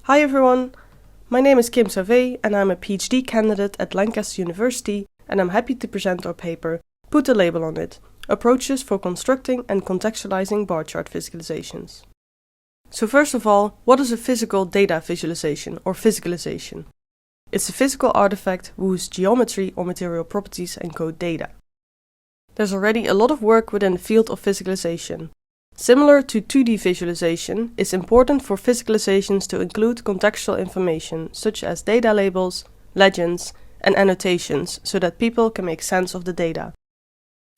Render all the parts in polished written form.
Hi everyone, my name is Sauvé and I'm a PhD candidate at Lancaster University, and I'm happy to present our paper, Put a Label on It, Approaches for Constructing and Contextualizing Bar Chart Physicalizations. So first of all, what is a physical data visualization or physicalization? It's a physical artifact whose geometry or material properties encode data. There's already a lot of work within the field of physicalization. Similar to 2D visualization, it's important for physicalizations to include contextual information such as data labels, legends, and annotations so that people can make sense of the data.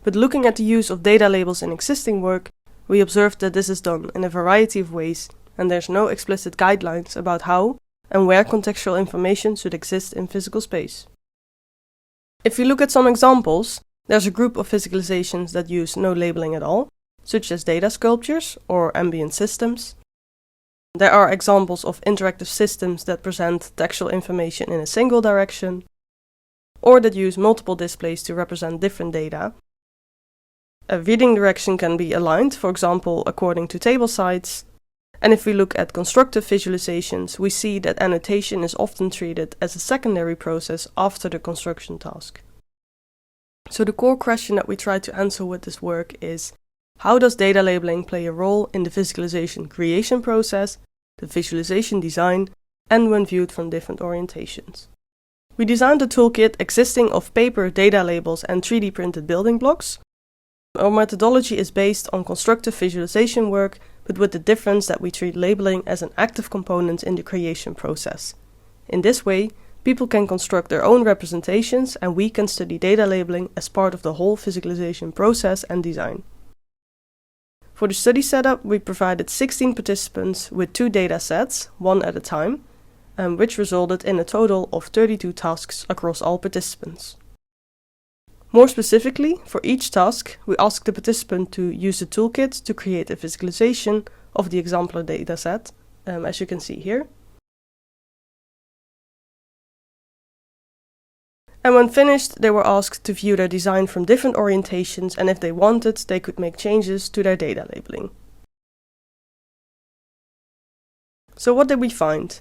But looking at the use of data labels in existing work, we observed that this is done in a variety of ways, and there's no explicit guidelines about how and where contextual information should exist in physical space. If we look at some examples, there's a group of physicalizations that use no labeling at all, such as data sculptures or ambient systems. There are examples of interactive systems that present textual information in a single direction, or that use multiple displays to represent different data. A reading direction can be aligned, for example, according to table sites. And if we look at constructive visualizations, we see that annotation is often treated as a secondary process after the construction task. So the core question that we try to answer with this work is, how does data labeling play a role in the physicalization creation process, the visualization design, and when viewed from different orientations? We designed a toolkit existing of paper data labels and 3D printed building blocks. Our methodology is based on constructive visualization work, but with the difference that we treat labeling as an active component in the creation process. In this way, people can construct their own representations, and we can study data labeling as part of the whole physicalization process and design. For the study setup, we provided 16 participants with 2 data sets, one at a time, which resulted in a total of 32 tasks across all participants. More specifically, for each task, we asked the participant to use the toolkit to create a visualization of the exemplar dataset, as you can see here. And when finished, they were asked to view their design from different orientations, and if they wanted, they could make changes to their data labeling. So what did we find?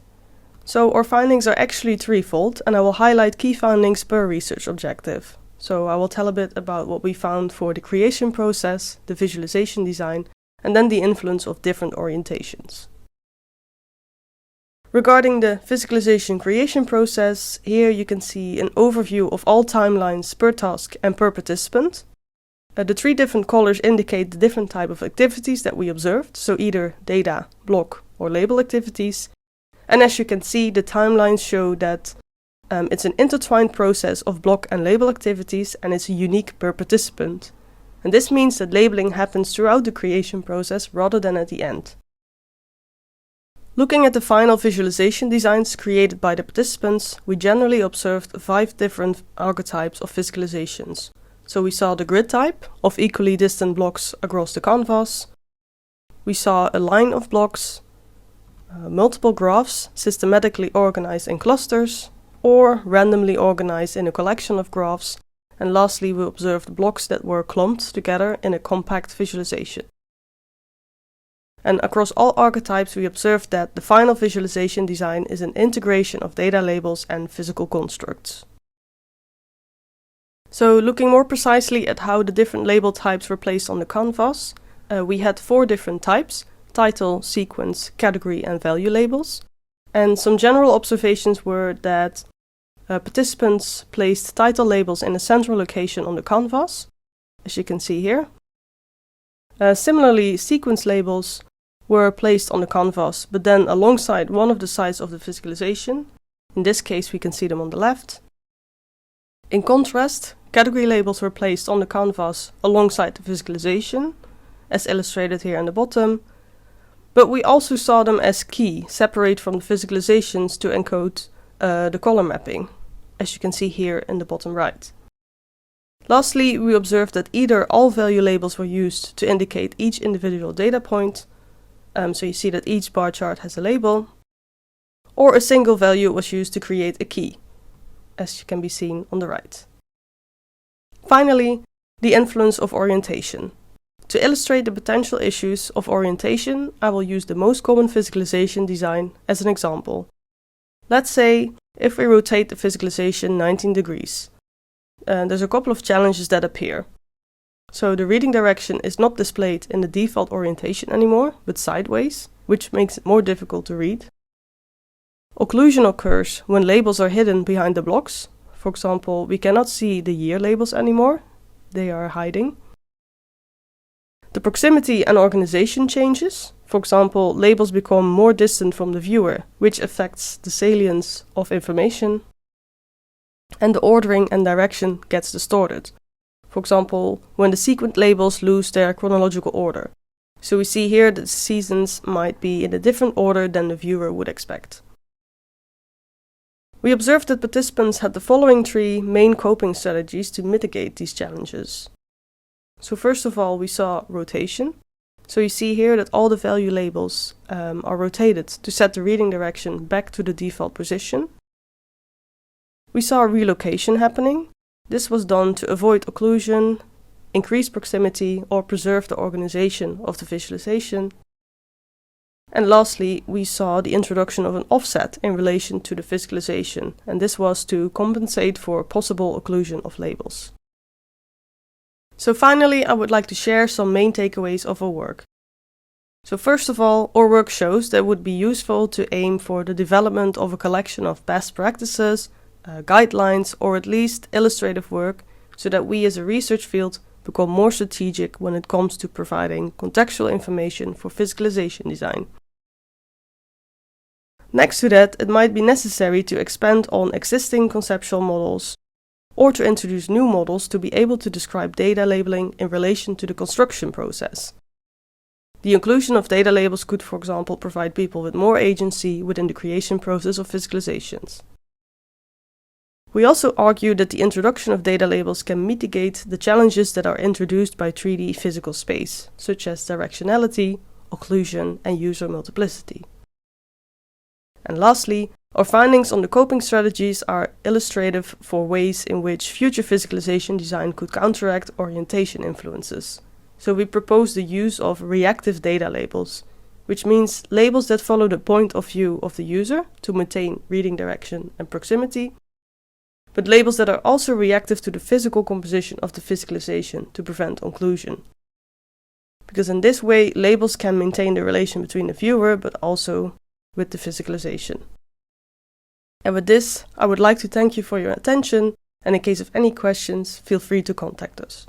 So our findings are actually threefold, and I will highlight key findings per research objective. So I will tell a bit about what we found for the creation process, the visualization design, and then the influence of different orientations. Regarding the physicalization creation process, here you can see an overview of all timelines per task and per participant. The 3 different colors indicate the different type of activities that we observed, so either data, block, or label activities. And as you can see, the timelines show that it's an intertwined process of block and label activities, and it's unique per participant. And this means that labeling happens throughout the creation process rather than at the end. Looking at the final visualization designs created by the participants, we generally observed 5 different archetypes of physicalizations. So we saw the grid type of equally distant blocks across the canvas. We saw a line of blocks, multiple graphs systematically organized in clusters, or randomly organized in a collection of graphs, and lastly we observed blocks that were clumped together in a compact visualization. And across all archetypes we observed that the final visualization design is an integration of data labels and physical constructs. So looking more precisely at how the different label types were placed on the canvas, we had 4 different types: title, sequence, category, and value labels. And some general observations were that participants placed title labels in a central location on the canvas, as you can see here. Similarly, sequence labels were placed on the canvas, but then alongside one of the sides of the physicalization. In this case, we can see them on the left. In contrast, category labels were placed on the canvas alongside the physicalization, as illustrated here in the bottom. But we also saw them as key, separate from the physicalizations to encode the color mapping, as you can see here in the bottom right. Lastly, we observed that either all value labels were used to indicate each individual data point, so you see that each bar chart has a label, or a single value was used to create a key, as can be seen on the right. Finally, the influence of orientation. To illustrate the potential issues of orientation, I will use the most common physicalization design as an example. Let's say if we rotate the physicalization 19 degrees. There's a couple of challenges that appear. So the reading direction is not displayed in the default orientation anymore, but sideways, which makes it more difficult to read. Occlusion occurs when labels are hidden behind the blocks. For example, we cannot see the year labels anymore. They are hiding. The proximity and organization changes. For example, labels become more distant from the viewer, which affects the salience of information. And the ordering and direction gets distorted. For example, when the sequent labels lose their chronological order. So we see here that the seasons might be in a different order than the viewer would expect. We observed that participants had the following 3 main coping strategies to mitigate these challenges. So first of all, we saw rotation. So you see here that all the value labels are rotated to set the reading direction back to the default position. We saw relocation happening. This was done to avoid occlusion, increase proximity, or preserve the organization of the visualization. And lastly, we saw the introduction of an offset in relation to the physicalization, and this was to compensate for possible occlusion of labels. So finally, I would like to share some main takeaways of our work. So first of all, our work shows that it would be useful to aim for the development of a collection of best practices, guidelines, or at least illustrative work, so that we as a research field become more strategic when it comes to providing contextual information for physicalization design. Next to that, it might be necessary to expand on existing conceptual models or to introduce new models to be able to describe data labeling in relation to the construction process. The inclusion of data labels could, for example, provide people with more agency within the creation process of physicalizations. We also argue that the introduction of data labels can mitigate the challenges that are introduced by 3D physical space, such as directionality, occlusion, and user multiplicity. And lastly, our findings on the coping strategies are illustrative for ways in which future physicalization design could counteract orientation influences. So we propose the use of reactive data labels, which means labels that follow the point of view of the user to maintain reading direction and proximity, but labels that are also reactive to the physical composition of the physicalization to prevent occlusion. Because in this way, labels can maintain the relation between the viewer, but also with the physicalization. And with this, I would like to thank you for your attention, and in case of any questions, feel free to contact us.